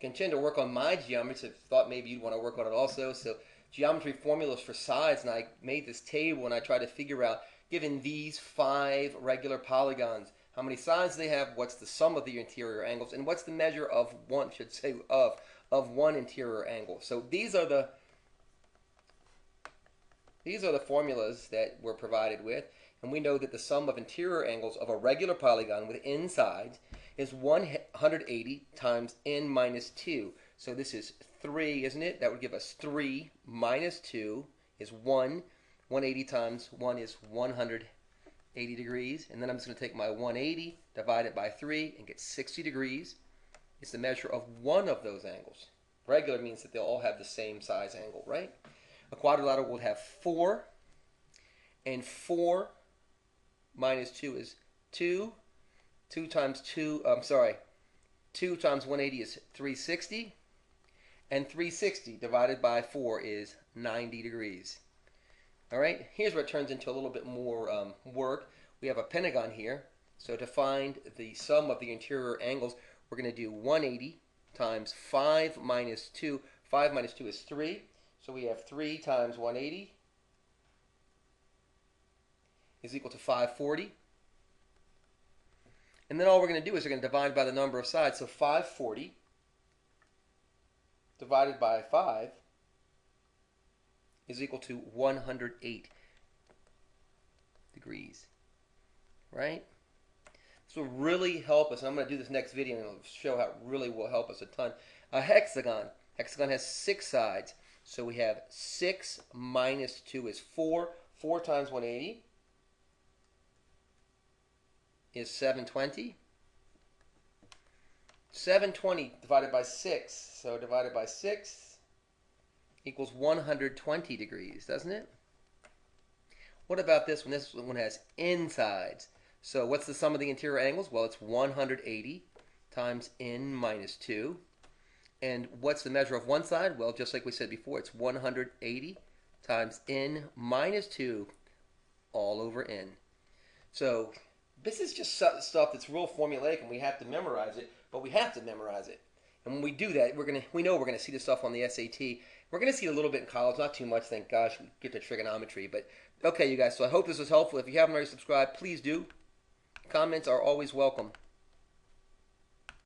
continue to work on my geometry. I thought maybe you'd want to work on it also. So geometry formulas for sides, and I made this table and I tried to figure out, given these 5 regular polygons, how many sides they have, what's the sum of the interior angles, and what's the measure of one, one interior angle. So these are the formulas that we're provided with, and we know that the sum of interior angles of a regular polygon with n sides is 180 times n minus 2. So this is 3, isn't it? That would give us 3 minus 2 is 1. 180 times 1 is 180 degrees. And then I'm just going to take my 180, divide it by 3, and get 60 degrees. It's the measure of one of those angles. Regular means that they'll all have the same size angle, right? A quadrilateral will have 4, and 4 minus 2 is 2. 2 times 2 times 180 is 360, and 360 divided by 4 is 90 degrees. All right, here's where it turns into a little bit more work. We have a pentagon here, so to find the sum of the interior angles, we're going to do 180 times 5 minus 2. 5 minus 2 is 3, so we have 3 times 180 is equal to 540. And then all we're going to do is we're going to divide by the number of sides. So 540 divided by 5 is equal to 108 degrees. Right? This will really help us. And I'm going to do this next video and it'll show how it really will help us a ton. A hexagon. Hexagon has 6 sides. So we have 6 minus 2 is 4. 4 times 180 is 720. 720 divided by 6, so divided by 6 equals 120 degrees, doesn't it? What about this one? This one has n sides. So what's the sum of the interior angles? Well, it's 180 times n minus 2. And what's the measure of one side? Well, just like we said before, it's 180 times n minus 2 all over n. So this is just stuff that's real formulaic, and we have to memorize it, but we have to memorize it. And when we do that, we know we're going to see this stuff on the SAT. We're going to see it a little bit in college, not too much, thank gosh, we get to trigonometry. But okay, you guys, so I hope this was helpful. If you haven't already subscribed, please do. Comments are always welcome.